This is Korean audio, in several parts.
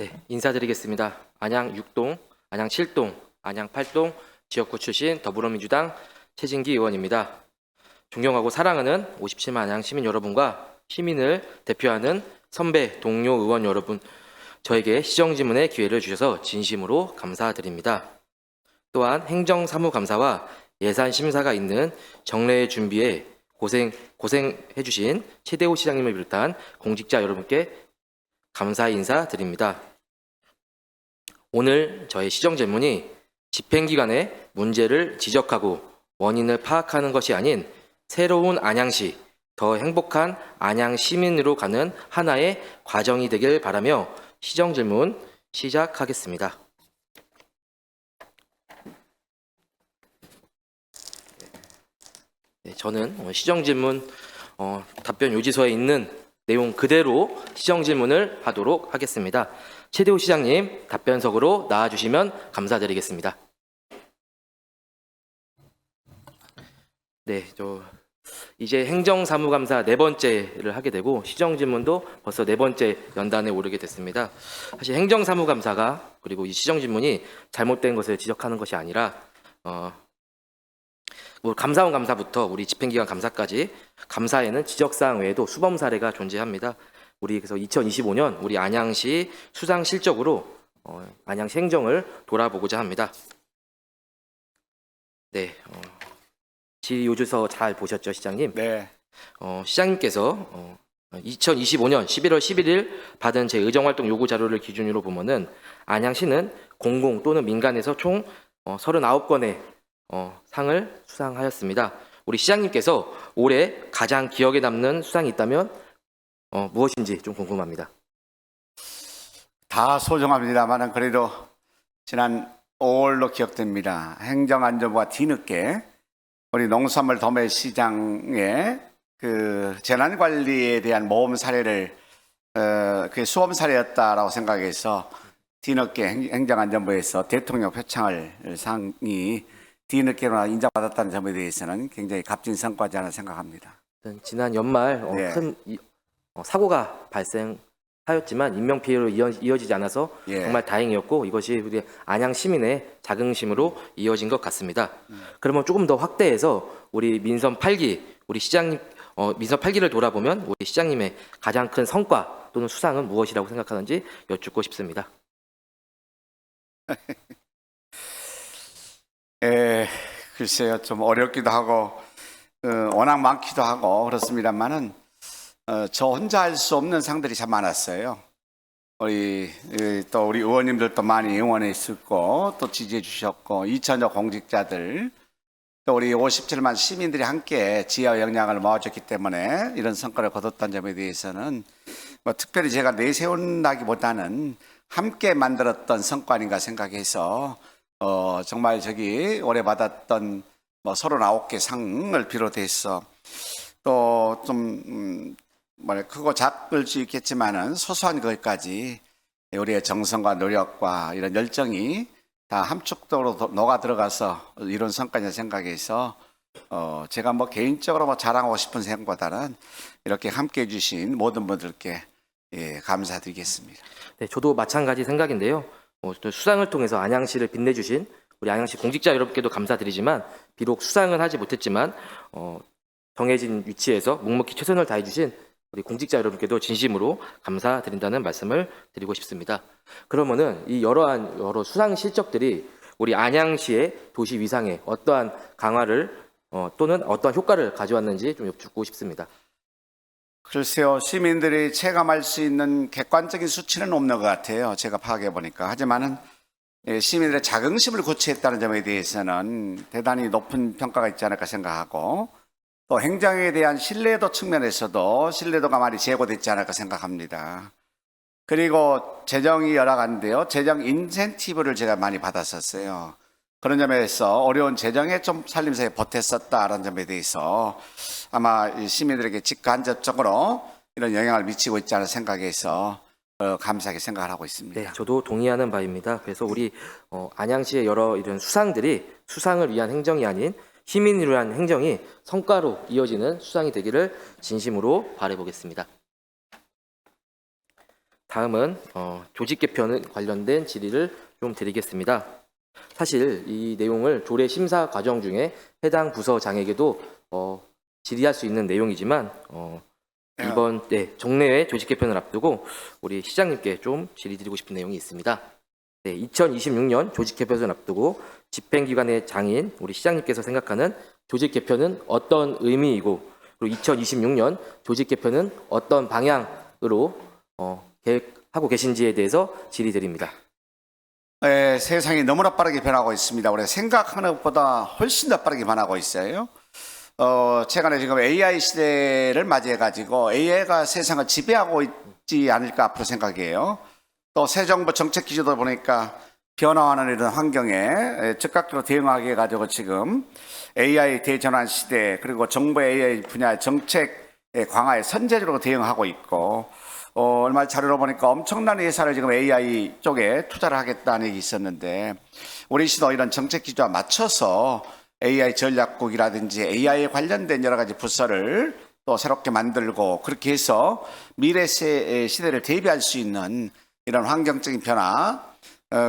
네, 인사드리겠습니다. 안양 6동, 안양 7동, 안양 8동 지역구 출신 더불어민주당 최진기 의원입니다. 존경하고 사랑하는 57만 안양 시민 여러분과 시민을 대표하는 선배, 동료 의원 여러분, 저에게 시정질문의 기회를 주셔서 진심으로 감사드립니다. 또한 행정사무감사와 예산심사가 있는 정례 준비에 고생해주신 최대호 시장님을 비롯한 공직자 여러분께 감사 인사드립니다. 오늘 저의 시정질문이 집행기관의 문제를 지적하고 원인을 파악하는 것이 아닌 새로운 안양시, 더 행복한 안양 시민으로 가는 하나의 과정이 되길 바라며 시정질문 시작하겠습니다. 네, 저는 시정질문 답변 요지서에 있는 내용 그대로 시정질문을 하도록 하겠습니다. 최대호 시장님 답변석으로 나와주시면 감사드리겠습니다. 네, 이제 행정사무감사 4번째를 하게 되고 시정질문도 벌써 4번째 연단에 오르게 됐습니다. 사실 행정사무감사가 그리고 이 시정질문이 잘못된 것을 지적하는 것이 아니라 감사원 감사부터 우리 집행기관 감사까지 감사에는 지적사항 외에도 수범 사례가 존재합니다. 우리 그래서 2025년 우리 안양시 수상 실적으로 안양시 행정을 돌아보고자 합니다. 네, 질의요지서 잘 보셨죠, 시장님? 네. 시장님께서 2025년 11월 11일 받은 제 의정활동 요구 자료를 기준으로 보면은 안양시는 공공 또는 민간에서 총 39건의 상을 수상하였습니다. 우리 시장님께서 올해 가장 기억에 남는 수상이 있다면 무엇인지 좀 궁금합니다. 다 소중합니다만은 그래도 지난 5월로 기억됩니다. 행정안전부가 뒤늦게 우리 농수산물 도매시장의 그 재난관리에 대한 모험 사례를 그게 수험 사례였다라고 생각해서 뒤늦게 행정안전부에서 대통령 표창을 상이 뒤늦게나 인정받았다는 점에 대해서는 굉장히 값진 성과지 않나 생각합니다. 지난 연말 네. 큰 사고가 발생하였지만 인명피해로 이어지지 않아서 예. 정말 다행이었고 이것이 우리 안양 시민의 자긍심으로 이어진 것 같습니다. 그러면 조금 더 확대해서 우리 민선 8기 우리 시장님 민선 8기를 돌아보면 우리 시장님의 가장 큰 성과 또는 수상은 무엇이라고 생각하는지 여쭙고 싶습니다. 글쎄요, 좀 어렵기도 하고 워낙 많기도 하고 그렇습니다만은 저 혼자 할 수 없는 상들이 참 많았어요. 우리 의원님들도 많이 응원해 주셨고 또 지지해 주셨고 2천여 공직자들 또 우리 57만 시민들이 함께 지혜와 역량을 모아줬기 때문에 이런 성과를 거뒀다는 점에 대해서는 특별히 제가 내세운다기보다는 함께 만들었던 성과 아닌가 생각해서 정말 올해 받았던 39개 상을 비롯해서 또 좀 크고 작을 수 있겠지만은 소소한 것까지 우리의 정성과 노력과 이런 열정이 다 함축적으로 녹아 들어가서 이런 성과냐 생각해서 제가 개인적으로 자랑하고 싶은 생각보다는 이렇게 함께 해주신 모든 분들께 감사드리겠습니다. 네, 저도 마찬가지 생각인데요. 수상을 통해서 안양시를 빛내주신 우리 안양시 공직자 여러분께도 감사드리지만 비록 수상은 하지 못했지만 정해진 위치에서 묵묵히 최선을 다해주신 우리 공직자 여러분께도 진심으로 감사드린다는 말씀을 드리고 싶습니다. 그러면은 이 여러 수상 실적들이 우리 안양시의 도시 위상에 어떠한 강화를 또는 어떠한 효과를 가져왔는지 좀 여쭙고 싶습니다. 글쎄요, 시민들이 체감할 수 있는 객관적인 수치는 없는 것 같아요. 제가 파악해 보니까. 하지만은 시민들의 자긍심을 고취했다는 점에 대해서는 대단히 높은 평가가 있지 않을까 생각하고 또 행정에 대한 신뢰도 측면에서도 신뢰도가 많이 제고됐지 않을까 생각합니다. 그리고 재정이 열악한데요. 재정 인센티브를 제가 많이 받았었어요. 그런 점에서 어려운 재정에 좀 살림살이 보탰었다라는 점에 대해서 아마 시민들에게 직간접적으로 이런 영향을 미치고 있지 않을 생각해서 감사하게 생각을 하고 있습니다. 네, 저도 동의하는 바입니다. 그래서 우리 안양시의 여러 이런 수상들이 수상을 위한 행정이 아닌 시민을 위한 행정이 성과로 이어지는 수상이 되기를 진심으로 바라보겠습니다. 다음은 조직 개편 관련된 질의를 좀 드리겠습니다. 사실 이 내용을 조례 심사 과정 중에 해당 부서장에게도 질의할 수 있는 내용이지만 이번 정례회 조직 개편을 앞두고 우리 시장님께 좀 질의드리고 싶은 내용이 있습니다. 2026년 조직 개편을 앞두고 집행기관의 장인 우리 시장님께서 생각하는 조직 개편은 어떤 의미이고 그리고 2026년 조직 개편은 어떤 방향으로 계획하고 계신지에 대해서 질의드립니다. 세상이 너무나 빠르게 변하고 있습니다. 우리가 생각하는 것보다 훨씬 더 빠르게 변하고 있어요. 최근에 지금 AI 시대를 맞이해가지고 AI가 세상을 지배하고 있지 않을까 앞으로 생각해요. 또 새 정부 정책 기조도 보니까 변화하는 이런 환경에 즉각적으로 대응하게 해가지고 지금 AI 대전환 시대 그리고 정부 AI 분야의 정책 강화에 선제적으로 대응하고 있고 얼마 자료로 보니까 엄청난 예산을 지금 AI 쪽에 투자를 하겠다는 얘기 있었는데 우리 시도 이런 정책 기조와 맞춰서 AI 전략국이라든지 AI에 관련된 여러 가지 부서를 또 새롭게 만들고 그렇게 해서 미래 시대를 대비할 수 있는 이런 환경적인 변화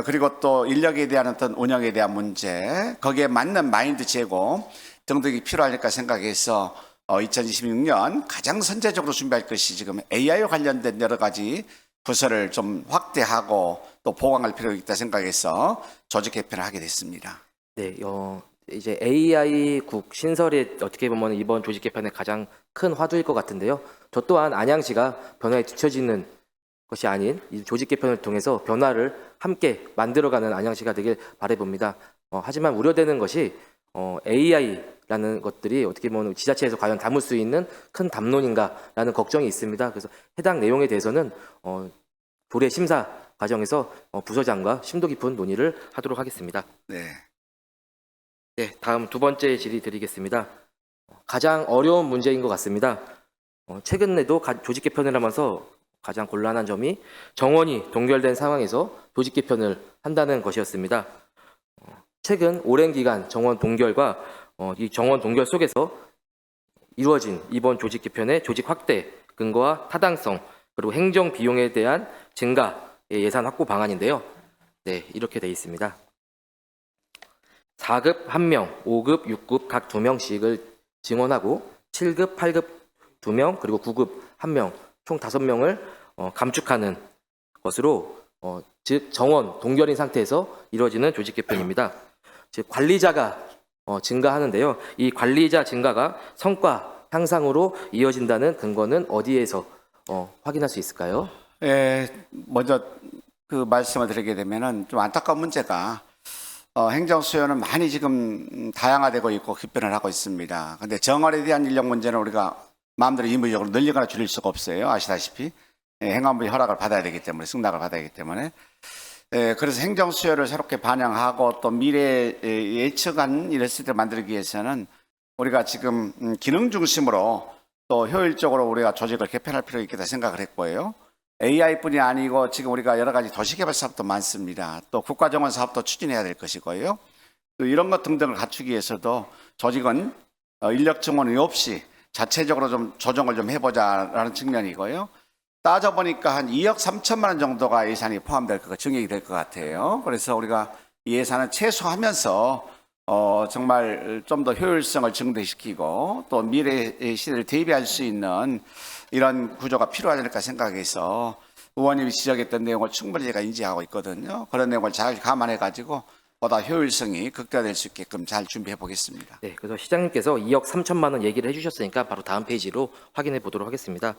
그리고 또 인력에 대한 어떤 운영에 대한 문제 거기에 맞는 마인드 제고 등등이 필요하니까 생각해서 2026년 가장 선제적으로 준비할 것이 지금 AI와 관련된 여러 가지 부서를 좀 확대하고 또 보강할 필요가 있다 생각해서 조직 개편을 하게 됐습니다. 네, 이제 AI국 신설이 어떻게 보면 이번 조직 개편의 가장 큰 화두일 것 같은데요. 저 또한 안양시가 변화에 뒤처지는 것이 아닌 이 조직 개편을 통해서 변화를 함께 만들어가는 안양시가 되길 바라봅니다. 하지만 우려되는 것이 AI라는 것들이 어떻게 보면 지자체에서 과연 담을 수 있는 큰 담론인가라는 걱정이 있습니다. 그래서 해당 내용에 대해서는 조례 심사 과정에서 부서장과 심도 깊은 논의를 하도록 하겠습니다. 네. 네, 다음 두 번째 질의 드리겠습니다. 가장 어려운 문제인 것 같습니다. 최근에도 조직 개편을 하면서 가장 곤란한 점이 정원이 동결된 상황에서 조직 개편을 한다는 것이었습니다. 최근 오랜 기간 정원 동결과 이 정원 동결 속에서 이루어진 이번 조직 개편의 조직 확대 근거와 타당성 그리고 행정 비용에 대한 증가의 예산 확보 방안인데요. 네, 이렇게 되어 있습니다. 4급 1명, 5급, 6급 각 2명씩을 증원하고 7급, 8급 2명 그리고 9급 1명 총 5명을 감축하는 것으로 즉 정원 동결인 상태에서 이루어지는 조직 개편입니다. 즉 관리자가 증가하는데요. 이 관리자 증가가 성과 향상으로 이어진다는 근거는 어디에서 확인할 수 있을까요? 먼저 그 말씀을 드리게 되면은 좀 안타까운 문제가 행정 수요는 많이 지금 다양화되고 있고 급변을 하고 있습니다. 근데 정원에 대한 인력 문제는 우리가 마음대로 임의적으로 늘리거나 줄일 수가 없어요. 아시다시피 행안부의 허락을 받아야 되기 때문에 승낙을 받아야 되기 때문에 그래서 행정 수요를 새롭게 반영하고 또 미래 예측한 이런 시스템을 만들기 위해서는 우리가 지금 기능 중심으로 또 효율적으로 우리가 조직을 개편할 필요가 있겠다 생각을 했고요. AI뿐이 아니고 지금 우리가 여러 가지 도시개발 사업도 많습니다. 또 국가정원 사업도 추진해야 될 것이고요. 또 이런 것 등등을 갖추기 위해서도 조직은 인력 증원이 없이 자체적으로 좀 조정을 좀 해보자라는 측면이고요. 따져보니까 한 2억 3천만 원 정도가 예산이 포함될 것, 증액이 될 것 같아요. 그래서 우리가 이 예산을 최소화하면서 정말 좀 더 효율성을 증대시키고 또 미래 시대를 대비할 수 있는 이런 구조가 필요하지 않을까 생각해서 의원님이 지적했던 내용을 충분히 제가 인지하고 있거든요. 그런 내용을 잘 감안해가지고 보다 효율성이 극대화될 수 있게끔 잘 준비해 보겠습니다. 네, 그래서 시장님께서 2억 3천만 원 얘기를 해주셨으니까 바로 다음 페이지로 확인해 보도록 하겠습니다.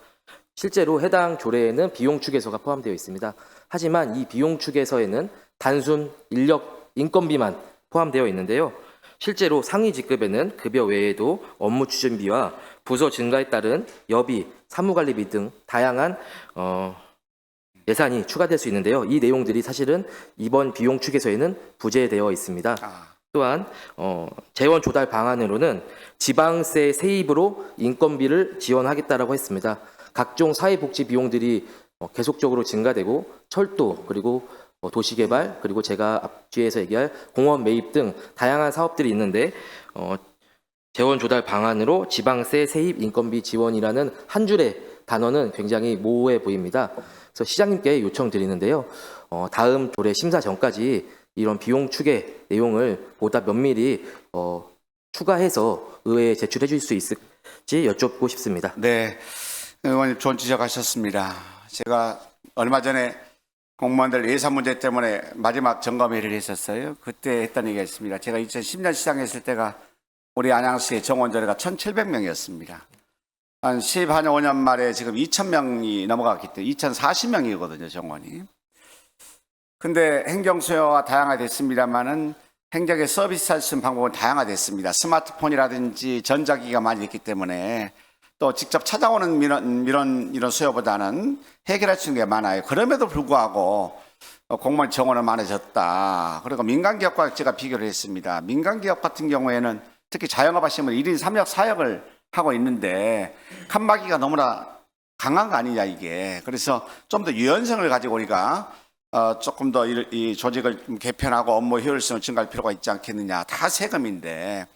실제로 해당 조례에는 비용 축에서가 포함되어 있습니다. 하지만 이 비용 축에서에는 단순 인력 인건비만 포함되어 있는데요. 실제로 상위 직급에는 급여 외에도 업무 추진비와 부서 증가에 따른 여비, 사무관리비 등 다양한 예산이 추가될 수 있는데요. 이 내용들이 사실은 이번 비용 축에서에는 부재되어 있습니다. 또한 재원 조달 방안으로는 지방세 세입으로 인건비를 지원하겠다라고 했습니다. 각종 사회복지 비용들이 계속적으로 증가되고 철도 그리고 도시개발 그리고 제가 앞뒤에서 얘기할 공원 매입 등 다양한 사업들이 있는데 재원 조달 방안으로 지방세 세입 인건비 지원이라는 한 줄의 단어는 굉장히 모호해 보입니다. 그래서 시장님께 요청드리는데요. 다음 조례 심사 전까지 이런 비용 추계 내용을 보다 면밀히 추가해서 의회에 제출해 줄 수 있을지 여쭙고 싶습니다. 네, 의원님 좋은 지적하셨습니다. 제가 얼마 전에 공무원들 예산 문제 때문에 마지막 점검회의를 했었어요. 그때 했던 얘기가 있습니다. 제가 2010년 시장했을 때가 우리 안양시의 정원조례가 1,700명이었습니다. 한 15년 말에 지금 2,000명이 넘어갔기 때문에 2,040명이거든요, 정원이. 근데 행정 수요가 다양화됐습니다만은 행정의 서비스할 수 있는 방법은 다양화됐습니다. 스마트폰이라든지 전자기기가 많이 있기 때문에 또 직접 찾아오는 이런 수요보다는 해결할 수 있는 게 많아요. 그럼에도 불구하고 공무원 정원은 많아졌다. 그리고 민간기업과 제가 비교를 했습니다. 민간기업 같은 경우에는 특히 자영업 하시는 분 1인 3역, 4역을 하고 있는데 칸막이가 너무나 강한 거 아니냐 이게. 그래서 좀 더 유연성을 가지고 우리가 조금 더 이 조직을 개편하고 업무 효율성을 증가할 필요가 있지 않겠느냐. 다 세금인데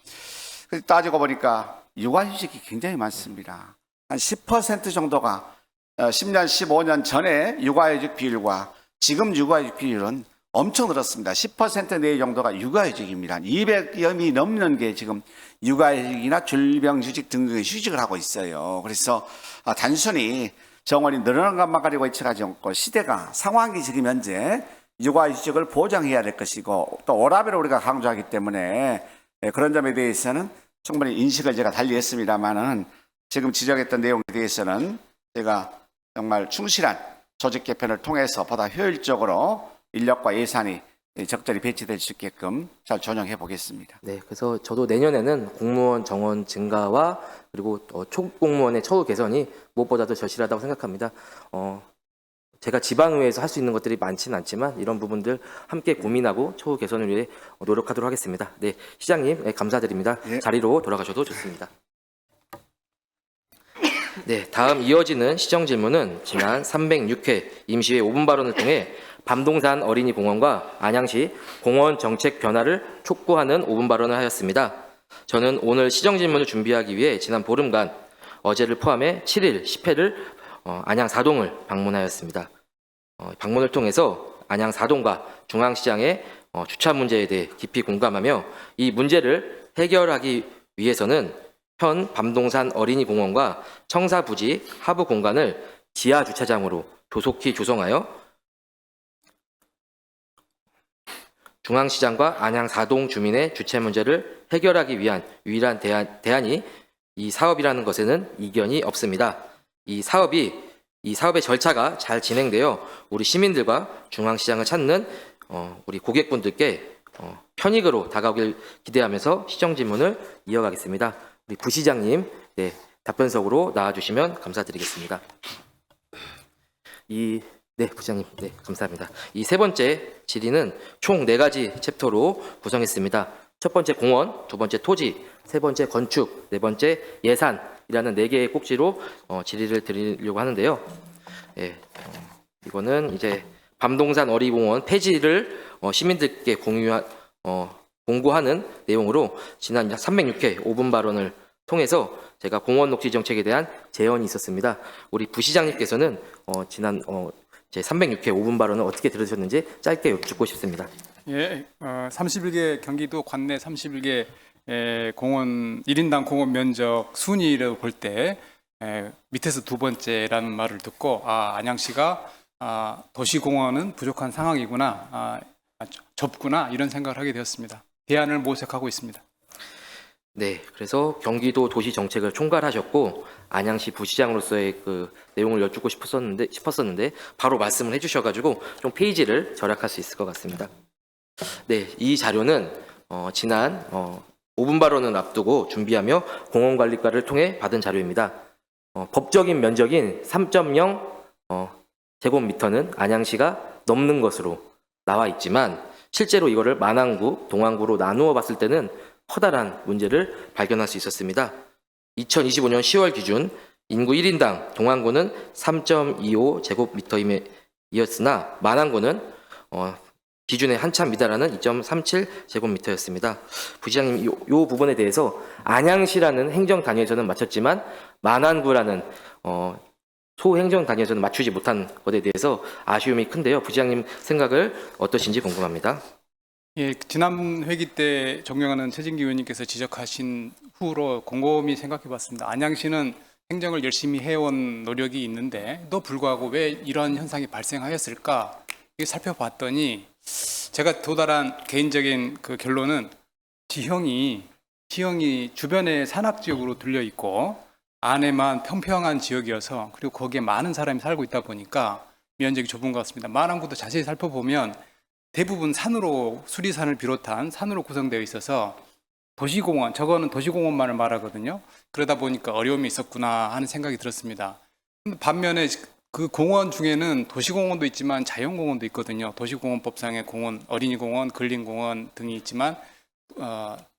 따지고 보니까 육아휴직이 굉장히 많습니다. 한 10% 정도가 10년, 15년 전에 육아휴직 비율과 지금 육아휴직 비율은 엄청 늘었습니다. 10% 내외 정도가 육아휴직입니다. 200여명이 넘는 게 지금 육아휴직이나 줄병휴직 등등의 휴직을 하고 있어요. 그래서 단순히 정원이 늘어난 것만 가지고 이쳐가지 않고 시대가 상황이 지금 현재 육아휴직을 보장해야 될 것이고 또 워라밸을 우리가 강조하기 때문에 그런 점에 대해서는 충분히 인식을 제가 달리했습니다만은 지금 지적했던 내용에 대해서는 제가 정말 충실한 조직 개편을 통해서 보다 효율적으로 인력과 예산이 적절히 배치될 수 있게끔 잘 조정해 보겠습니다. 네, 그래서 저도 내년에는 공무원 정원 증가와 그리고 초공무원의 처우 개선이 무엇보다도 절실하다고 생각합니다. 제가 지방의회에서 할 수 있는 것들이 많지는 않지만 이런 부분들 함께 고민하고 처우 개선을 위해 노력하도록 하겠습니다. 네, 시장님 감사드립니다. 예. 자리로 돌아가셔도 좋습니다. 네, 다음 이어지는 시정 질문은 지난 306회 임시회 5분 발언을 통해 밤동산 어린이공원과 안양시 공원 정책 변화를 촉구하는 5분 발언을 하였습니다. 저는 오늘 시정 질문을 준비하기 위해 지난 보름간 어제를 포함해 7일, 10회를 안양 4동을 방문하였습니다. 방문을 통해서 안양 4동과 중앙시장의 주차 문제에 대해 깊이 공감하며 이 문제를 해결하기 위해서는 현 밤동산 어린이공원과 청사 부지 하부 공간을 지하 주차장으로 조속히 조성하여 중앙시장과 안양 4동 주민의 주차 문제를 해결하기 위한 유일한 대안이 이 사업이라는 것에는 이견이 없습니다. 이 사업의 절차가 잘 진행되어 우리 시민들과 중앙시장을 찾는 우리 고객분들께 편익으로 다가오길 기대하면서 시정 질문을 이어가겠습니다. 우리 부시장님, 네, 답변석으로 나와주시면 감사드리겠습니다. 네, 부시장님, 네, 감사합니다. 이 세 번째 질의는 총 4가지 챕터로 구성했습니다. 첫 번째 공원, 두 번째 토지, 세 번째 건축, 네 번째 예산이라는 4개의 꼭지로 질의를 드리려고 하는데요. 예, 이거는 이제 밤동산 어린이공원 폐지를 시민들께 공고하는 내용으로 지난 306회 5분 발언을 통해서 제가 공원 녹지 정책에 대한 제언이 있었습니다. 우리 부시장님께서는 지난 제 306회 5분 발언을 어떻게 들으셨는지 짧게 여쭙고 싶습니다. 예, 31개 경기도 관내 31개 공원 1인당 공원 면적 순위를 볼 때 밑에서 두 번째라는 말을 듣고 안양시가 도시공원은 부족한 상황이구나, 좁구나 이런 생각을 하게 되었습니다. 대안을 모색하고 있습니다. 네, 그래서 경기도 도시 정책을 총괄하셨고 안양시 부시장으로서의 그 내용을 여쭙고 싶었었는데 바로 말씀을 해주셔가지고 좀 페이지를 절약할 수 있을 것 같습니다. 네, 이 자료는 지난 5분 발언을 앞두고 준비하며 공원관리과를 통해 받은 자료입니다. 법적인 면적인 3.0 제곱미터는 안양시가 넘는 것으로 나와 있지만 실제로 이거를 만안구, 동안구로 나누어 봤을 때는 커다란 문제를 발견할 수 있었습니다. 2025년 10월 기준 인구 1인당 동안구는 3.25 제곱미터이었으나 만안구는 기준에 한참 미달하는 2.37 제곱미터였습니다. 부시장님, 이 부분에 대해서 안양시라는 행정 단위에서는 맞췄지만 만안구라는 소행정 단위에서는 맞추지 못한 것에 대해서 아쉬움이 큰데요. 부시장님 생각을 어떠신지 궁금합니다. 예, 지난 회기 때 존경하는 최진기 의원님께서 지적하신 후로 곰곰이 생각해봤습니다. 안양시는 행정을 열심히 해온 노력이 있는데 또 불구하고 왜 이러한 현상이 발생하였을까? 이게 살펴봤더니 제가 도달한 개인적인 그 결론은 지형이 주변에 산악 지역으로 둘려 있고 안에만 평평한 지역이어서 그리고 거기에 많은 사람이 살고 있다 보니까 면적이 좁은 것 같습니다. 마랑구도 자세히 살펴보면 대부분 산으로 수리산을 비롯한 산으로 구성되어 있어서 도시공원, 저거는 도시공원만을 말하거든요. 그러다 보니까 어려움이 있었구나 하는 생각이 들었습니다. 반면에 그 공원 중에는 도시공원도 있지만 자연공원도 있거든요. 도시공원법상의 공원, 어린이공원, 근린공원 등이 있지만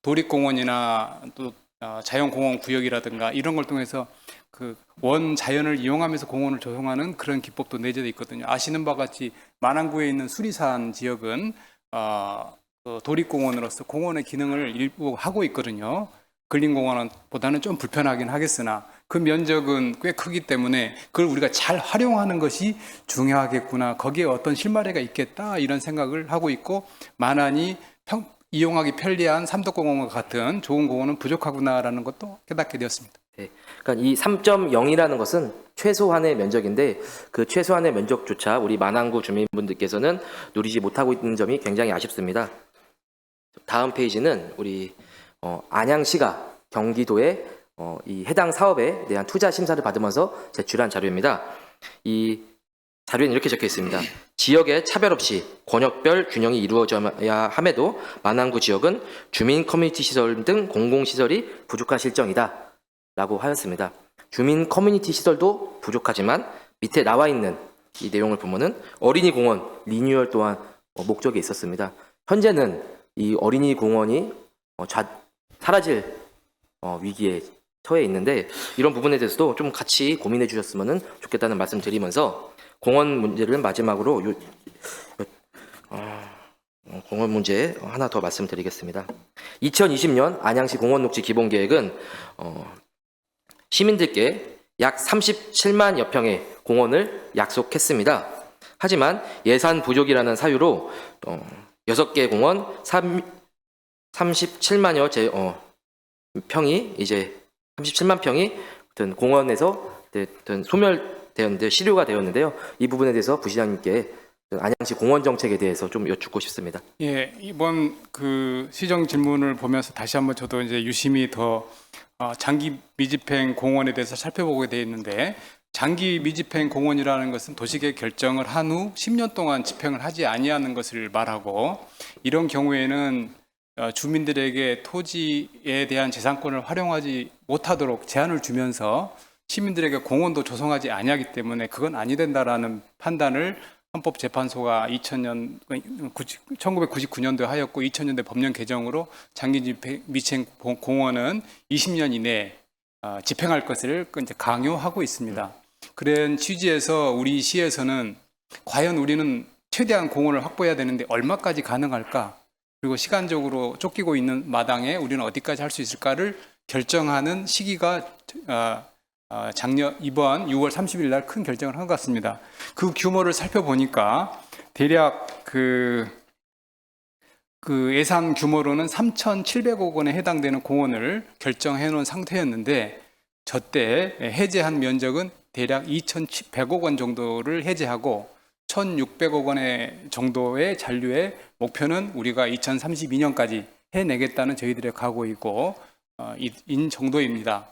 도립공원이나 또 자연공원 구역이라든가 이런 걸 통해서 그 원 자연을 이용하면서 공원을 조성하는 그런 기법도 내재되어 있거든요. 아시는 바와 같이 마랑구에 있는 수리산 지역은 그 도립공원으로서 공원의 기능을 일부 하고 있거든요. 근린공원보다는 좀 불편하긴 하겠으나 그 면적은 꽤 크기 때문에 그걸 우리가 잘 활용하는 것이 중요하겠구나. 거기에 어떤 실마리가 있겠다 이런 생각을 하고 있고 만한히 이용하기 편리한 삼덕공원과 같은 좋은 공원은 부족하구나라는 것도 깨닫게 되었습니다. 네, 그러니까 이 3.0이라는 것은 최소한의 면적인데 그 최소한의 면적조차 우리 만안구 주민분들께서는 누리지 못하고 있는 점이 굉장히 아쉽습니다. 다음 페이지는 우리 안양시가 경기도에 이 해당 사업에 대한 투자 심사를 받으면서 제출한 자료입니다. 이 자료에는 이렇게 적혀 있습니다. 지역에 차별 없이 권역별 균형이 이루어져야 함에도 만안구 지역은 주민 커뮤니티 시설 등 공공시설이 부족한 실정이다 라고 하였습니다. 주민 커뮤니티 시설도 부족하지만 밑에 나와 있는 이 내용을 보면은 어린이 공원 리뉴얼 또한 목적이 있었습니다. 현재는 이 어린이 공원이 사라질 위기에 처해 있는데 이런 부분에 대해서도 좀 같이 고민해 주셨으면 좋겠다는 말씀 드리면서 공원 문제를 마지막으로 공원 문제 하나 더 말씀드리겠습니다. 2020년 안양시 공원녹지 기본계획은 시민들께 약 37만여 평의 공원을 약속했습니다. 하지만 예산 부족이라는 사유로 6개 공원 37만여 평이 이제 37만 평이 공원에서 소멸되었는데 시료가 되었는데요. 이 부분에 대해서 부시장님께 안양시 공원 정책에 대해서 좀 여쭙고 싶습니다. 예, 이번 그 시정 질문을 보면서 다시 한번 저도 이제 유심히 더 장기 미집행 공원에 대해서 살펴보게 되어 있는데 장기 미집행 공원이라는 것은 도시계획 결정을 한 후 10년 동안 집행을 하지 아니하는 것을 말하고 이런 경우에는 주민들에게 토지에 대한 재산권을 활용하지 못하도록 제한을 주면서 시민들에게 공원도 조성하지 아니하기 때문에 그건 아니 된다라는 판단을 헌법재판소가 1999년도에 하였고 2000년대 법령 개정으로 장기 미집행 공원은 20년 이내에 집행할 것을 이제 강요하고 있습니다. 그런 취지에서 우리 시에서는 과연 우리는 최대한 공원을 확보해야 되는데 얼마까지 가능할까? 그리고 시간적으로 쫓기고 있는 마당에 우리는 어디까지 할 수 있을까를 결정하는 시기가 이번 6월 30일 날 큰 결정을 한 것 같습니다. 그 규모를 살펴보니까 대략 그 예산 규모로는 3,700억 원에 해당되는 공원을 결정해 놓은 상태였는데 저때 해제한 면적은 대략 2,100억 원 정도를 해제하고 1,600억 원의 정도의 잔류의 목표는 우리가 2032년까지 해내겠다는 저희들의 각오이고 인 정도입니다.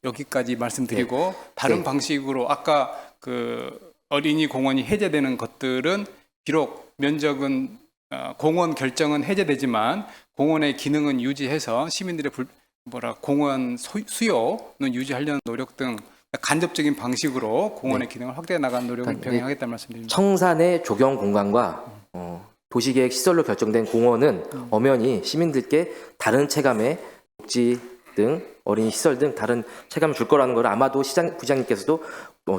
여기까지 말씀드리고 다른 방식으로 아까 그 어린이 공원이 해제되는 것들은 비록 면적은 공원 결정은 해제되지만 공원의 기능은 유지해서 시민들의 공원 수요는 유지하려는 노력 등 간접적인 방식으로 공원의 기능을 확대해 나가는 노력을 병행하겠다는 말씀드립니다. 청산의 조경 공간과 도시계획 시설로 결정된 공원은 엄연히 시민들께 다른 체감의 복지 등 어린이 시설 등 다른 체감을 줄 거라는 걸 아마도 부장님께서도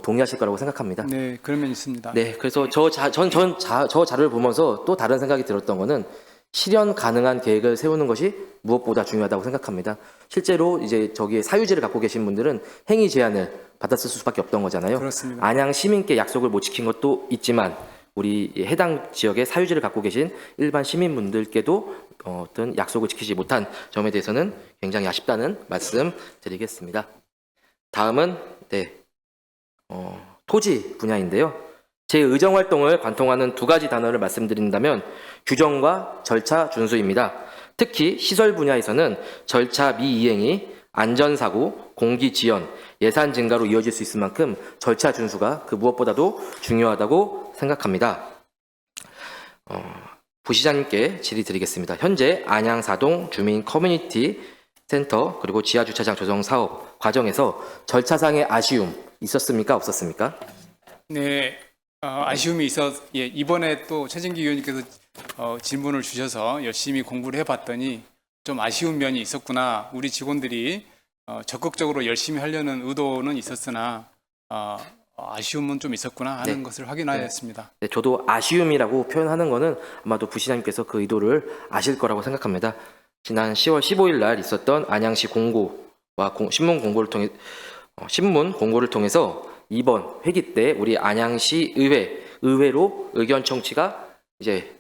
동의하실 거라고 생각합니다. 네, 그런 면이 있습니다. 네, 그래서 저 자료를 보면서 또 다른 생각이 들었던 거는 실현 가능한 계획을 세우는 것이 무엇보다 중요하다고 생각합니다. 실제로 이제 저기에 사유지를 갖고 계신 분들은 행위 제한을 받았을 수밖에 없던 거잖아요. 그렇습니다. 안양 시민께 약속을 못 지킨 것도 있지만 우리 해당 지역에 사유지를 갖고 계신 일반 시민분들께도 어떤 약속을 지키지 못한 점에 대해서는 굉장히 아쉽다는 말씀 드리겠습니다. 다음은 토지 분야인데요. 제 의정 활동을 관통하는 두 가지 단어를 말씀드린다면 규정과 절차 준수입니다. 특히 시설 분야에서는 절차 미이행이 안전사고, 공기지연, 예산 증가로 이어질 수 있을 만큼 절차 준수가 그 무엇보다도 중요하다고 생각합니다. 부시장님께 질의 드리겠습니다. 현재 안양사동 주민 커뮤니티 센터 그리고 지하주차장 조성 사업 과정에서 절차상의 아쉬움 있었습니까? 없었습니까? 네, 아쉬움이 이번에 또 최진기 의원님께서 질문을 주셔서 열심히 공부를 해봤더니 좀 아쉬운 면이 있었구나. 우리 직원들이 적극적으로 열심히 하려는 의도는 있었으나 아쉬움은 좀 있었구나 하는 것을 확인하였습니다. 네, 저도 아쉬움이라고 표현하는 것은 아마도 부시장님께서 그 의도를 아실 거라고 생각합니다. 지난 10월 15일 날 있었던 안양시 공고와 신문 공고를 통해서 이번 회기 때 우리 안양시 의회로 의견 청취가 이제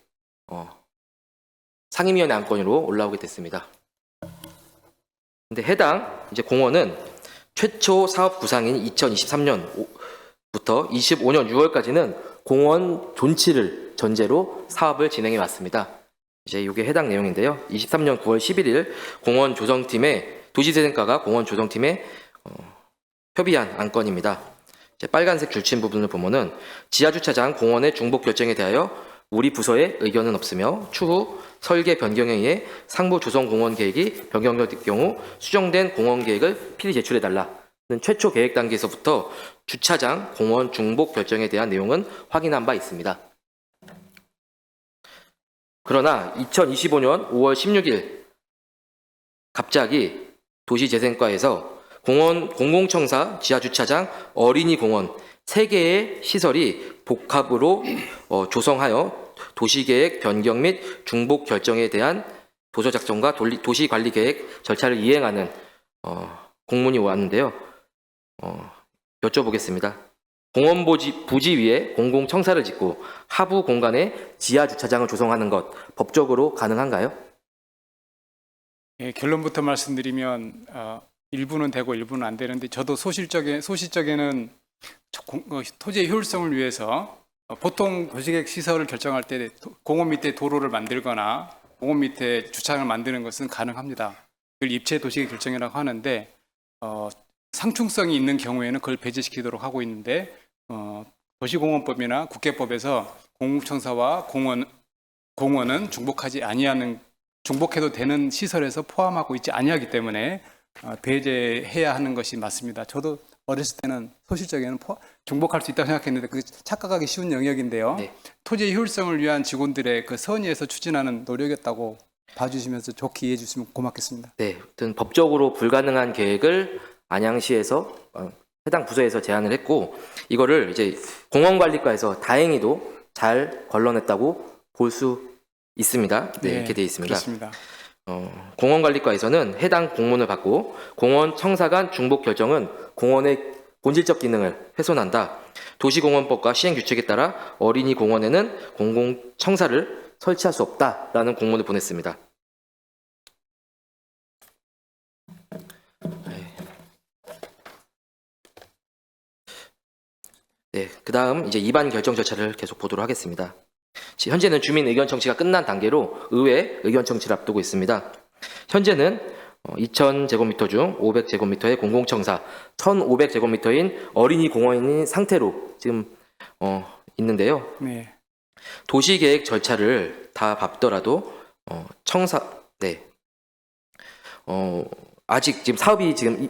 상임위원회 안건으로 올라오게 됐습니다. 근데 해당 이제 공원은 최초 사업 구상인 2023년부터 25년 6월까지는 공원 존치를 전제로 사업을 진행해 왔습니다. 이제 이게 해당 내용인데요. 23년 9월 11일 공원 조성팀의 도시재생과가 공원 조성팀에 협의한 안건입니다. 이제 빨간색 줄친 부분을 보면은 지하주차장 공원의 중복 결정에 대하여 우리 부서의 의견은 없으며 추후 설계 변경에 의해 상부 조성 공원 계획이 변경될 경우 수정된 공원 계획을 필히 제출해달라는 최초 계획 단계에서부터 주차장 공원 중복 결정에 대한 내용은 확인한 바 있습니다. 그러나 2025년 5월 16일 갑자기 도시재생과에서 공공청사 지하주차장 어린이공원 3개의 시설이 복합으로 조성하여 도시계획 변경 및 중복 결정에 대한 도서 작성과 도시관리계획 절차를 이행하는 공문이 왔는데요. 여쭤보겠습니다. 공원 부지 위에 공공청사를 짓고 하부 공간에 지하주차장을 조성하는 것 법적으로 가능한가요? 예, 결론부터 말씀드리면 일부는 되고 일부는 안 되는데 저도 소시적에는 토지의 효율성을 위해서 보통 도시계획 시설을 결정할 때 공원 밑에 도로를 만들거나 공원 밑에 주차장을 만드는 것은 가능합니다. 그걸 입체 도시계획 결정이라고 하는데 상충성이 있는 경우에는 그걸 배제시키도록 하고 있는데 도시공원법이나 국계법에서 공공청사와 공원은 중복해도 되는 시설에서 포함하고 있지 아니하기 때문에 배제해야 하는 것이 맞습니다. 저도 어렸을 때는 소실적에는 중복할 수 있다고 생각했는데 그게 착각하기 쉬운 영역인데요. 네. 토지의 효율성을 위한 직원들의 그 선의에서 추진하는 노력이었다고 봐주시면서 좋게 이해해 주시면 고맙겠습니다. 네, 아무튼 법적으로 불가능한 계획을 안양시에서 해당 부서에서 제안을 했고 이거를 이제 공원관리과에서 다행히도 잘 걸러냈다고 볼 수 있습니다. 네, 이렇게 되어 있습니다. 그렇습니다. 공원관리과에서는 해당 공문을 받고 공원 청사 간 중복 결정은 공원의 본질적 기능을 훼손한다. 도시공원법과 시행규칙에 따라 어린이 공원에는 공공청사를 설치할 수 없다라는 공문을 보냈습니다. 네, 그 다음 이제 입안 결정 절차를 계속 보도록 하겠습니다. 현재는 주민 의견 청취가 끝난 단계로 의회 의견 청취를 앞두고 있습니다. 현재는 2000제곱미터 중 500제곱미터의 공공청사, 1500제곱미터인 어린이 공원인 상태로 지금 있는데요. 네. 도시계획 절차를 다 밟더라도 아직 지금 사업이 지금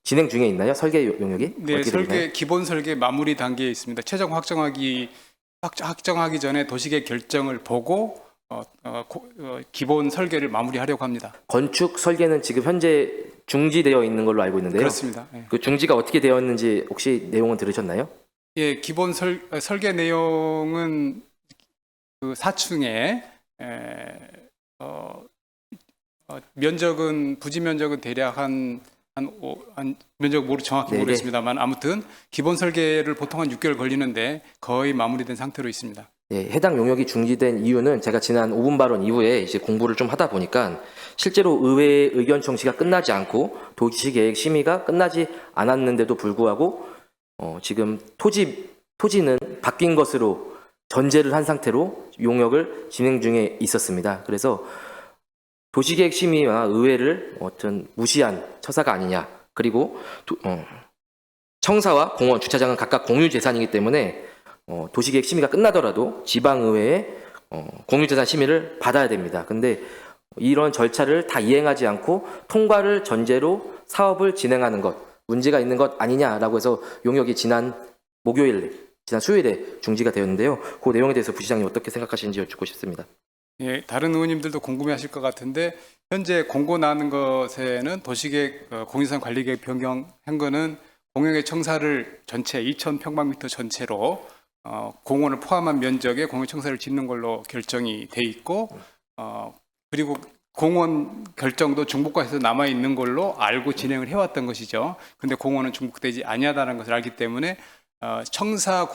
진행 중에 있나요? 설계 용역이? 네, 기본 설계 마무리 단계에 있습니다. 최종 확정하기 전에 도시계획 결정을 보고 기본 설계를 마무리하려고 합니다. 건축 설계는 지금 현재 중지되어 있는 걸로 알고 있는데요. 그렇습니다. 네. 그 중지가 어떻게 되었는지 혹시 내용은 들으셨나요? 예, 기본 설계 내용은 그 4층에 면적은 부지 면적은 대략 한 면적 정확히 네네. 모르겠습니다만 아무튼 기본 설계를 보통 한 6개월 걸리는데 거의 마무리된 상태로 있습니다. 네, 해당 용역이 중지된 이유는 제가 지난 5분 발언 이후에 이제 공부를 좀 하다 보니까 실제로 의회의 의견 청취가 끝나지 않고 도시계획 심의가 끝나지 않았는데도 불구하고 지금 토지는 바뀐 것으로 전제를 한 상태로 용역을 진행 중에 있었습니다. 그래서 도시계획 심의와 의회를 어떤 무시한 처사가 아니냐. 그리고 청사와 공원, 주차장은 각각 공유 재산이기 때문에 도시계획 심의가 끝나더라도 지방의회의 공유재산 심의를 받아야 됩니다. 근데 이런 절차를 다 이행하지 않고 통과를 전제로 사업을 진행하는 것, 문제가 있는 것 아니냐라고 해서 용역이 지난 수요일에 중지가 되었는데요. 그 내용에 대해서 부시장님 어떻게 생각하시는지 여쭙고 싶습니다. 예, 다른 의원님들도 궁금해하실 것 같은데 현재 공고 나는 것에는 도시계획 공유산 관리계획 변경한 거는 공영의 청사를 전체 2,000평방미터 전체로 공원을 포함한 면적의 공영 청사를 짓는 걸로 결정이 돼 있고 그리고 공원 결정도 중복과에서 남아 있는 걸로 알고 진행을 해왔던 것이죠. 근데 공원은 중복되지 아니하다는 것을 알기 때문에 청사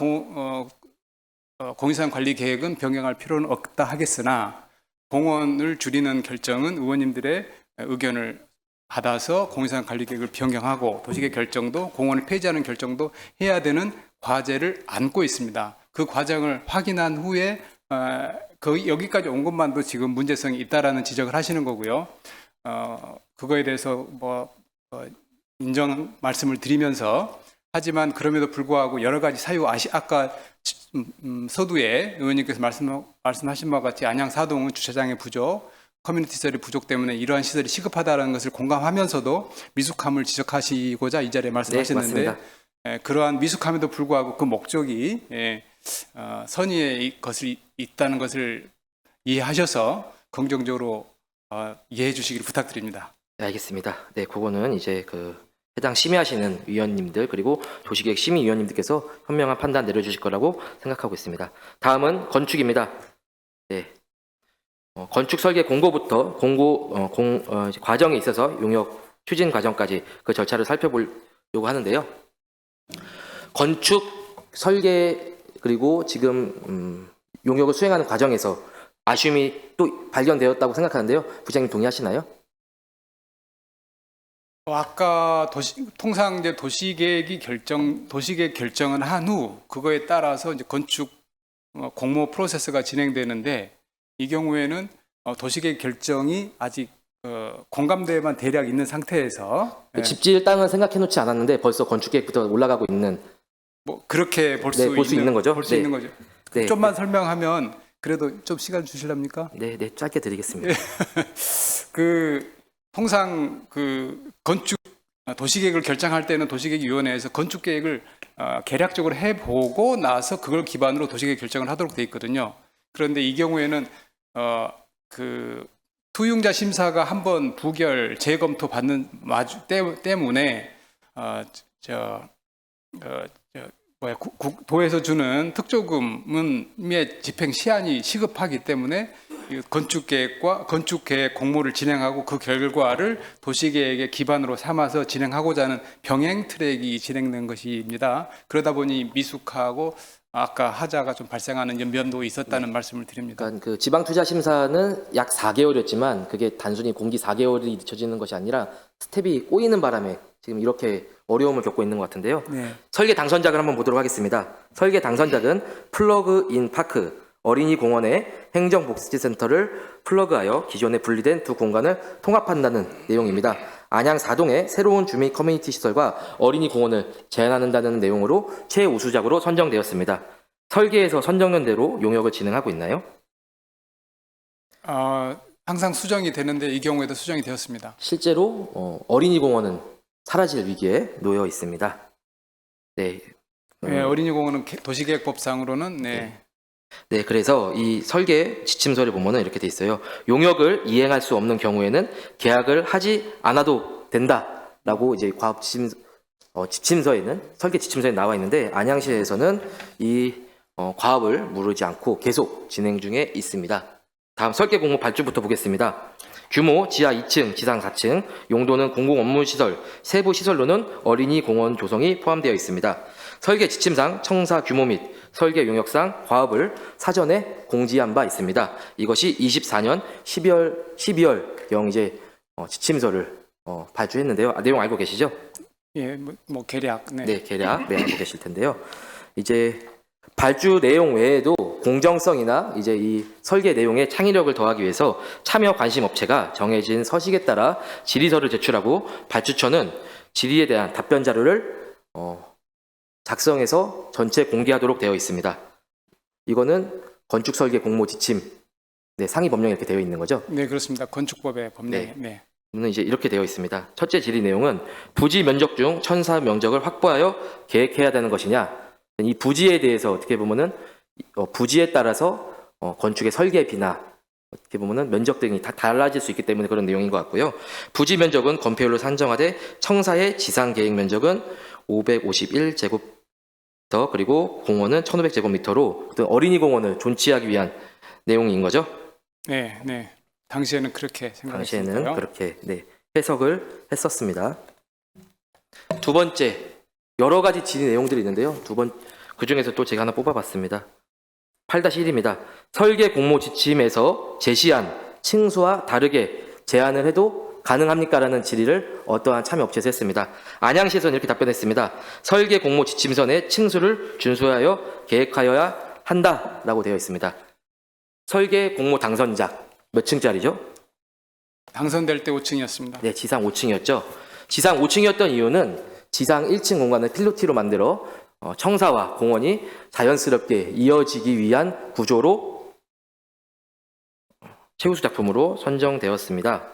공유산 관리 계획은 변경할 필요는 없다 하겠으나 공원을 줄이는 결정은 의원님들의 의견을 받아서 공유산 관리 계획을 변경하고 도시계획 결정도 공원을 폐지하는 결정도 해야 되는 과제를 안고 있습니다. 그 과정을 확인한 후에 여기까지 온 것만도 지금 문제성이 있다라는 지적을 하시는 거고요. 그거에 대해서 인정 말씀을 드리면서 하지만 그럼에도 불구하고 여러 가지 사유 아까 서두에 의원님께서 말씀하신 바와 같이 안양 사동은 주차장의 부족, 커뮤니티 시설의 부족 때문에 이러한 시설이 시급하다는 것을 공감하면서도 미숙함을 지적하시고자 이 자리에 말씀하셨는데 맞습니다. 그러한 미숙함에도 불구하고 그 목적이 선의의 것이 있다는 것을 이해하셔서 긍정적으로 이해해 주시기를 부탁드립니다. 네, 알겠습니다. 네, 그거는 이제 해당 심의하시는 위원님들 그리고 도시계획 심의위원님들께서 현명한 판단 내려주실 거라고 생각하고 있습니다. 다음은 건축입니다. 네, 건축 설계 공고부터 과정에 있어서 용역 추진 과정까지 그 절차를 살펴보려고 하는데요. 건축 설계 그리고 지금 용역을 수행하는 과정에서 아쉬움이 또 발견되었다고 생각하는데요. 부장님 동의하시나요? 아까 통상 이제 도시계획 결정은 한 후 그거에 따라서 이제 건축 공모 프로세스가 진행되는데 이 경우에는 도시계획 결정이 아직 공감대만 대략 있는 상태에서 집지을 땅은 생각해 놓지 않았는데 벌써 건축계획부터 올라가고 있는 그렇게 볼 수 있는 거죠. 볼 수 있는 거죠. 네. 좀만 설명하면 그래도 좀 시간 주실랍니까? 네, 짧게 드리겠습니다. 통상 도시계획을 결정할 때는 도시계획위원회에서 건축계획을 개략적으로 해보고 나서 그걸 기반으로 도시계획 결정을 하도록 돼 있거든요. 그런데 이 경우에는 투용자 심사가 한번 부결 재검토 받는 때문에 도에서 주는 특조금의 집행 시한이 시급하기 때문에 건축계획 공모를 진행하고 그 결과를 도시계획의 기반으로 삼아서 진행하고자 하는 병행 트랙이 진행된 것입니다. 그러다 보니 미숙하고 아까 하자가 좀 발생하는 면도 있었다는 말씀을 드립니다. 그러니까 지방투자심사는 약 4개월이었지만 그게 단순히 공기 4개월이 늦춰지는 것이 아니라 스텝이 꼬이는 바람에 지금 이렇게 어려움을 겪고 있는 것 같은데요. 네. 설계 당선작을 한번 보도록 하겠습니다. 설계 당선작은 플러그인 파크, 어린이 공원의 행정복지센터를 플러그하여 기존에 분리된 두 공간을 통합한다는 내용입니다. 안양 4동의 새로운 주민 커뮤니티 시설과 어린이 공원을 제안한다는 내용으로 최우수작으로 선정되었습니다. 설계에서 선정된 대로 용역을 진행하고 있나요? 항상 수정이 되는데 이 경우에도 수정이 되었습니다. 실제로 어린이 공원은 사라질 위기에 놓여 있습니다. 네. 네, 어린이 공원은 도시계획법상으로는 네, 그래서 이 설계 지침서를 보면은 이렇게 돼 있어요. 용역을 이행할 수 없는 경우에는 계약을 하지 않아도 된다라고 이제 설계 지침서에 나와 있는데 안양시에서는 이 과업을 무르지 않고 계속 진행 중에 있습니다. 다음 설계 공모 발주부터 보겠습니다. 규모 지하 2층, 지상 4층, 용도는 공공 업무 시설, 세부 시설로는 어린이 공원 조성이 포함되어 있습니다. 설계 지침상 청사 규모 및 설계 용역상 과업을 사전에 공지한 바 있습니다. 이것이 24년 12월 이제 지침서를 발주했는데요. 내용 알고 계시죠? 예, 뭐 계략. 네. 네, 계략 알고 계실 텐데요. 이제 발주 내용 외에도 공정성이나 이제 이 설계 내용에 창의력을 더하기 위해서 참여 관심 업체가 정해진 서식에 따라 질의서를 제출하고 발주처는 질의에 대한 답변 자료를 작성해서 전체 공개하도록 되어 있습니다. 이거는 건축 설계 공모 지침 상위 법령에 이렇게 되어 있는 거죠. 네, 그렇습니다. 건축법의 법령에. 네. 네. 는 이제 이렇게 되어 있습니다. 첫째 질의 내용은 부지 면적 중 천사 면적을 확보하여 계획해야 되는 것이냐. 이 부지에 대해서 어떻게 보면은 부지에 따라서 건축의 설계비나 어떻게 보면은 면적 등이 다 달라질 수 있기 때문에 그런 내용인 것 같고요. 부지 면적은 건폐율로 산정하되 청사의 지상 계획 면적은 551제곱미터 그리고 공원은 1,500제곱미터로 어린이 공원을 존치하기 위한 내용인 거죠. 네, 네. 당시에는 그렇게 생각했습니다. 당시에는 그렇게 해석을 했었습니다. 두 번째, 여러 가지 질의 내용들이 있는데요. 그 중에서 또 제가 하나 뽑아봤습니다. 8-1입니다. 설계 공모 지침에서 제시한 층수와 다르게 제한을 해도 가능합니까? 라는 질의를 어떠한 참여 업체에서 했습니다. 안양시에서는 이렇게 답변했습니다. 설계 공모 지침서 내 층수를 준수하여 계획하여야 한다라고 되어 있습니다. 설계 공모 당선자 몇 층짜리죠? 당선될 때 5층이었습니다. 네, 지상 5층이었죠. 지상 5층이었던 이유는 지상 1층 공간을 필로티로 만들어 청사와 공원이 자연스럽게 이어지기 위한 구조로 최우수 작품으로 선정되었습니다.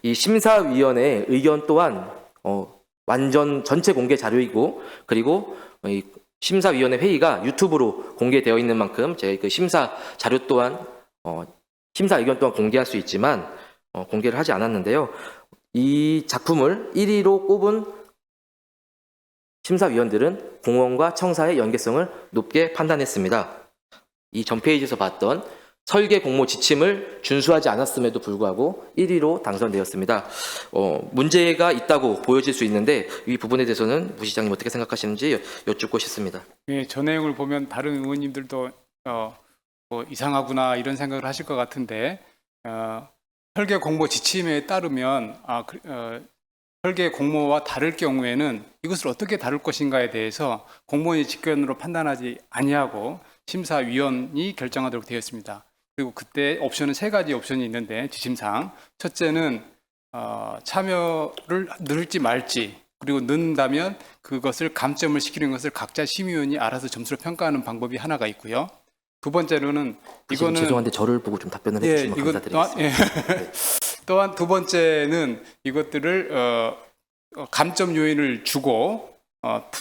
이 심사위원회의 의견 또한 완전 전체 공개 자료이고 그리고 이 심사위원회 회의가 유튜브로 공개되어 있는 만큼 제가 그 심사 자료 또한 심사 의견 또한 공개할 수 있지만 공개를 하지 않았는데요. 이 작품을 1위로 꼽은 심사위원들은 공원과 청사의 연계성을 높게 판단했습니다. 이 전 페이지에서 봤던 설계 공모 지침을 준수하지 않았음에도 불구하고 1위로 당선되었습니다. 문제가 있다고 보여질 수 있는데 이 부분에 대해서는 부 시장님 어떻게 생각하시는지 여쭙고 싶습니다. 네, 저 내용을 보면 다른 의원님들도 뭐 이상하구나 이런 생각을 하실 것 같은데 설계 공모 지침에 따르면 설계 공모와 다를 경우에는 이것을 어떻게 다룰 것인가에 대해서 공무원이 직권으로 판단하지 아니하고 심사위원이 결정하도록 되어 있습니다. 그리고 그때 옵션은 3가지 옵션이 있는데 지침상 첫째는 참여를 넣을지 말지 그리고 넣는다면 그것을 감점을 시키는 것을 각자 심의위원이 알아서 점수를 평가하는 방법이 하나가 있고요. 두 번째로는 이거는 죄송한데 저를 보고 좀 답변을 해주시면 감사드리겠습니다. 또한 두 번째는 이것들을 감점 요인을 주고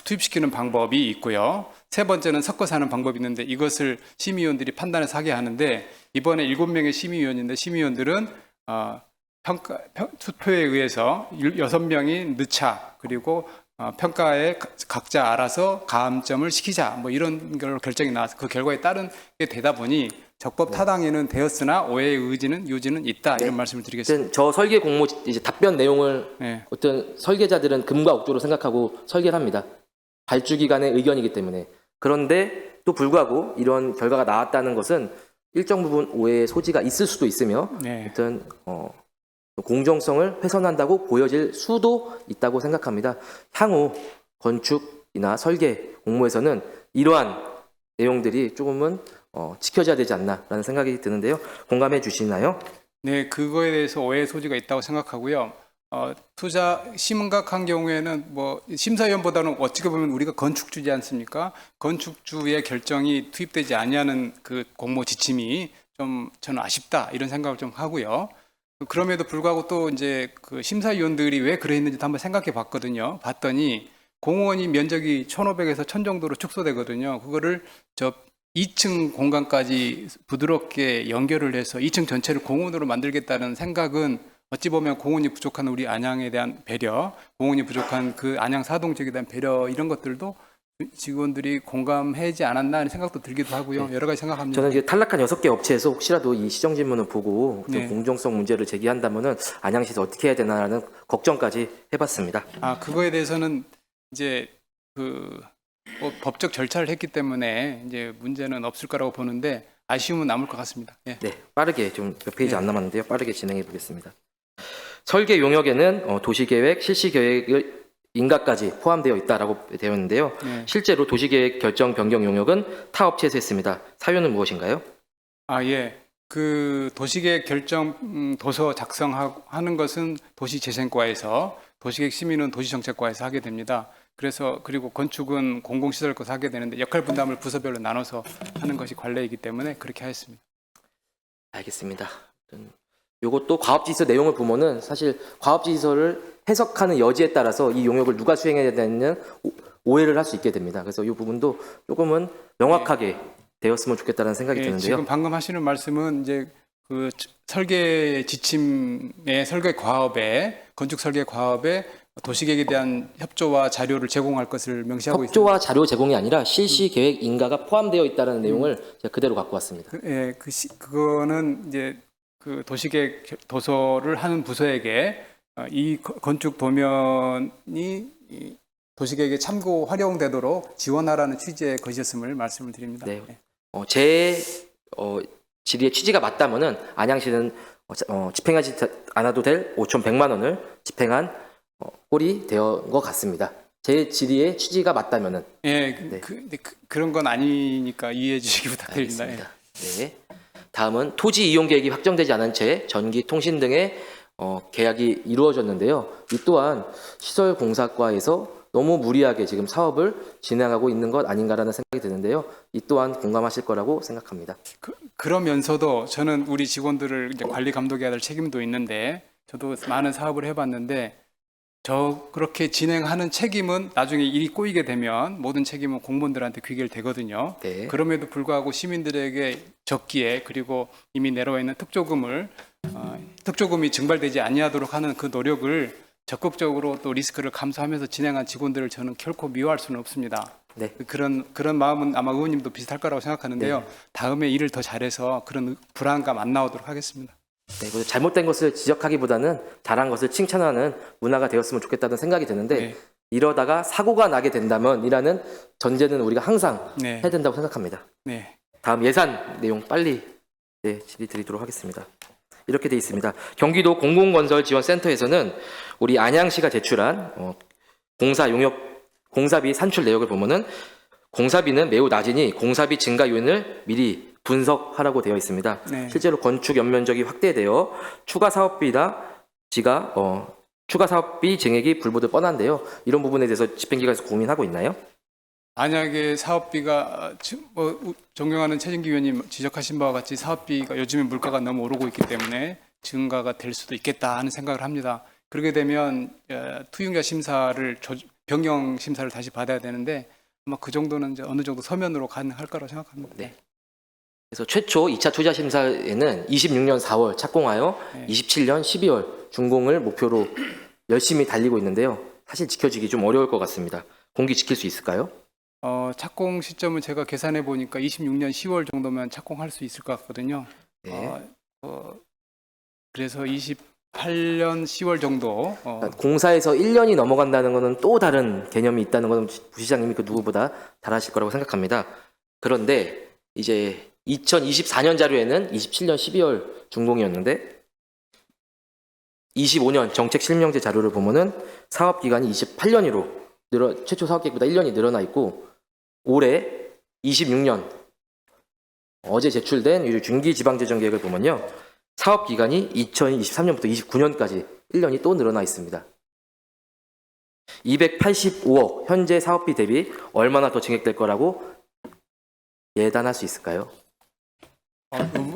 투입시키는 방법이 있고요. 세 번째는 섞어서 하는 방법이 있는데 이것을 심의위원들이 판단해서 하게 하는데 이번에 7명의 심의위원인데 심의위원들은 투표에 의해서 6명이 넣자 그리고 평가에 각자 알아서 가함점을 시키자 뭐 이런 걸로 결정이 나와서 그 결과에 따른 게 되다 보니 적법 타당에는 되었으나 오해의 요지는 있다 이런 말씀을 드리겠습니다. 저 설계 공모 이제 답변 내용을 네. 어떤 설계자들은 금과 옥조로 생각하고 설계를 합니다. 발주 기관의 의견이기 때문에. 그런데 또 불구하고 이런 결과가 나왔다는 것은 일정 부분 오해의 소지가 있을 수도 있으며 네. 어떤 공정성을 훼손한다고 보여질 수도 있다고 생각합니다. 향후 건축이나 설계 공모에서는 이러한 내용들이 조금은 지켜져야 되지 않나라는 생각이 드는데요. 공감해 주시나요? 네, 그거에 대해서 오해의 소지가 있다고 생각하고요. 투자 심각한 경우에는 뭐 심사위원보다는 어떻게 보면 우리가 건축주지 않습니까? 건축주의 결정이 투입되지 아니하는 그 공모 지침이 좀 저는 아쉽다 이런 생각을 좀 하고요. 그럼에도 불구하고 또 이제 그 심사위원들이 왜 그랬는지도 한번 생각해 봤거든요. 봤더니 공원이 면적이 1,500에서 1,000 정도로 축소되거든요. 그거를 저 2층 공간까지 부드럽게 연결을 해서 2층 전체를 공원으로 만들겠다는 생각은 어찌 보면 공원이 부족한 우리 안양에 대한 배려, 공원이 부족한 그 안양 사동 지역에 대한 배려 이런 것들도 직원들이 공감하지 않았나 하는 생각도 들기도 하고요. 여러 가지 생각합니다. 저는 이제 탈락한 6개 업체에서 혹시라도 이 시정 질문을 보고 좀 네. 공정성 문제를 제기한다면은 안양시에서 어떻게 해야 되나라는 걱정까지 해봤습니다. 그거에 대해서는 이제 법적 절차를 했기 때문에 이제 문제는 없을 거라고 보는데 아쉬움은 남을 것 같습니다. 예. 네, 빠르게 좀 몇 페이지 네. 안 남았는데요. 빠르게 진행해 보겠습니다. 설계 용역에는 도시계획, 실시계획 인가까지 포함되어 있다라고 되어 있는데요. 네. 실제로 도시계획 결정 변경 용역은 타 업체에서 했습니다. 사유는 무엇인가요? 예. 그 도시계획 결정 도서 작성하는 것은 도시재생과에서, 도시계획 심의는 도시정책과에서 하게 됩니다. 그리고 건축은 공공시설과에서 하게 되는데 역할 분담을 부서별로 나눠서 하는 것이 관례이기 때문에 그렇게 하였습니다. 알겠습니다. 요것도 과업지시서 내용을 보면은 사실 과업지시서를 해석하는 여지에 따라서 이 용역을 누가 수행해야 되는 오해를 할 수 있게 됩니다. 그래서 이 부분도 조금은 명확하게 되었으면 좋겠다는 생각이 드는데요. 지금 방금 하시는 말씀은 이제 그 설계 지침의 설계 과업에, 건축 설계 과업에 도시계획에 대한 협조와 자료를 제공할 것을 명시하고 있습니다. 협조와 자료 제공이 아니라 실시 계획 인가가 포함되어 있다는 내용을 제가 그대로 갖고 왔습니다. 그거는 이제 그 도시계획 도서를 하는 부서에게 이 건축 도면이 이 도시계획에 참고 활용되도록 지원하라는 취지의 것이었음을 말씀을 드립니다. 네. 제 질의의 취지가 맞다면은 안양시는 집행하지 않아도 될 5,100만 원을 집행한 꼴이 되어 것 같습니다. 제 질의의 취지가 맞다면은. 네. 그런 건 아니니까 이해해 주시기 부탁드립니다. 알겠습니다. 네. 다음은 토지 이용 계획이 확정되지 않은 채 전기, 통신 등의 계약이 이루어졌는데요. 이 또한 시설공사과에서 너무 무리하게 지금 사업을 진행하고 있는 것 아닌가라는 생각이 드는데요. 이 또한 공감하실 거라고 생각합니다. 그러면서도 저는 우리 직원들을 이제 관리 감독해야 될 책임도 있는데, 저도 많은 사업을 해봤는데 그렇게 진행하는 책임은 나중에 일이 꼬이게 되면 모든 책임은 공무원들한테 귀결되거든요. 네. 그럼에도 불구하고 시민들에게 적기에, 그리고 이미 내려와 있는 특조금이 증발되지 아니하도록 하는 그 노력을 적극적으로 또 리스크를 감수하면서 진행한 직원들을 저는 결코 미워할 수는 없습니다. 네. 그런 마음은 아마 의원님도 비슷할 거라고 생각하는데요. 네. 다음에 일을 더 잘해서 그런 불안감 안 나오도록 하겠습니다. 네, 그래서 잘못된 것을 지적하기보다는 잘한 것을 칭찬하는 문화가 되었으면 좋겠다는 생각이 드는데 네. 이러다가 사고가 나게 된다면 이라는 전제는 우리가 항상 네. 해야 된다고 생각합니다. 네. 다음 예산 내용 빨리 질의 드리도록 하겠습니다. 이렇게 돼 있습니다. 경기도 공공건설지원센터에서는 우리 안양시가 제출한 공사비 산출 내역을 보면은 공사비는 매우 낮으니 공사비 증가 요인을 미리 분석하라고 되어 있습니다. 네. 실제로 건축 연면적이 확대되어 추가 사업비 증액이 불보듯 뻔한데요. 이런 부분에 대해서 집행기관에서 고민하고 있나요? 만약에 사업비가 존경하는 최진기 의원님 지적하신 바와 같이 사업비가 요즘에 물가가 너무 오르고 있기 때문에 증가가 될 수도 있겠다 하는 생각을 합니다. 그렇게 되면 투융자 심사를 변경 심사를 다시 받아야 되는데 아마 그 정도는 이제 어느 정도 서면으로 가능할 거라고 생각합니다. 네. 그래서 최초 2차 투자 심사에는 26년 4월 착공하여 네. 27년 12월 준공을 목표로 열심히 달리고 있는데요. 사실 지켜지기 좀 어려울 것 같습니다. 공기 지킬 수 있을까요? 착공 시점을 제가 계산해 보니까 26년 10월 정도면 착공할 수 있을 것 같거든요. 네. 그래서 28년 10월 정도. 공사에서 1년이 넘어간다는 것은 또 다른 개념이 있다는 것은 부시장님이 그 누구보다 잘 아실 거라고 생각합니다. 그런데 이제 2024년 자료에는 27년 12월 준공이었는데 25년 정책 실명제 자료를 보면은 사업 기간이 28년으로 최초 사업 계획보다 1년이 늘어나 있고 올해 26년 어제 제출된 이 중기지방재정 계획을 보면요. 사업 기간이 2023년부터 29년까지 1년이 또 늘어나 있습니다. 285억 현재 사업비 대비 얼마나 더 증액될 거라고 예단할 수 있을까요?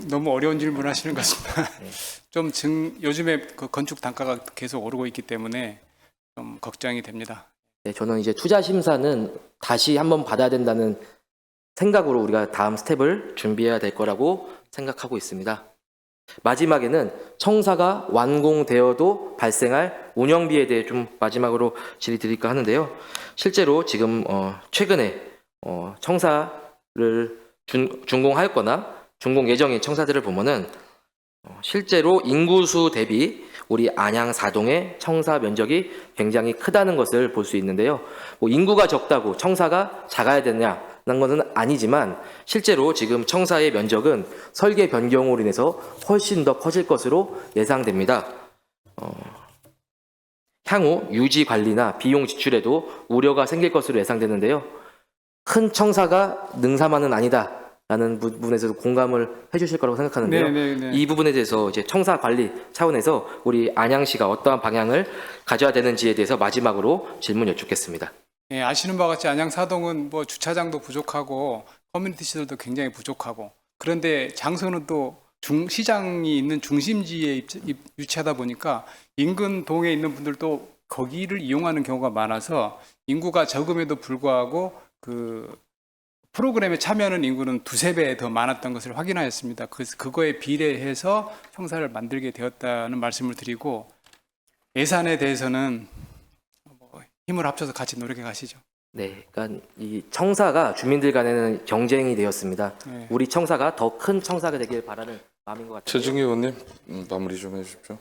너무 어려운 질문 하시는 것 같습니다. 네. 요즘에 그 건축 단가가 계속 오르고 있기 때문에 좀 걱정이 됩니다. 네, 저는 이제 투자 심사는 다시 한번 받아야 된다는 생각으로 우리가 다음 스텝을 준비해야 될 거라고 생각하고 있습니다. 마지막에는 청사가 완공되어도 발생할 운영비에 대해 좀 마지막으로 질의 드릴까 하는데요. 실제로 지금 최근에 청사를 준공하였거나 준공 예정인 청사들을 보면은 실제로 인구수 대비 우리 안양 사동의 청사 면적이 굉장히 크다는 것을 볼 수 있는데요. 뭐 인구가 적다고 청사가 작아야 되냐는 것은 아니지만 실제로 지금 청사의 면적은 설계 변경으로 인해서 훨씬 더 커질 것으로 예상됩니다. 향후 유지 관리나 비용 지출에도 우려가 생길 것으로 예상되는데요. 큰 청사가 능사만은 아니다. 라는 부분에서도 공감을 해주실 거라고 생각하는데요. 네. 이 부분에 대해서 이제 청사 관리 차원에서 우리 안양시가 어떠한 방향을 가져야 되는지에 대해서 마지막으로 질문 여쭙겠습니다. 예, 아시는 바와 같이 안양 사동은 뭐 주차장도 부족하고 커뮤니티 시설도 굉장히 부족하고 그런데 장소는 또 시장이 있는 중심지에 위치하다 보니까 인근 동에 있는 분들도 거기를 이용하는 경우가 많아서 인구가 적음에도 불구하고 그 프로그램에 참여하는 인구는 두세 배 더 많았던 것을 확인하였습니다. 그거에 비례해서 청사를 만들게 되었다는 말씀을 드리고 예산에 대해서는 힘을 합쳐서 같이 노력해 가시죠. 네, 그러니까 이 청사가 주민들 간에는 경쟁이 되었습니다. 네. 우리 청사가 더 큰 청사가 되길 바라는 마음인 것 같아요. 최진기 의원님 마무리 좀 해주십시오.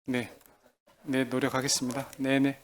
네, 노력하겠습니다. 네네.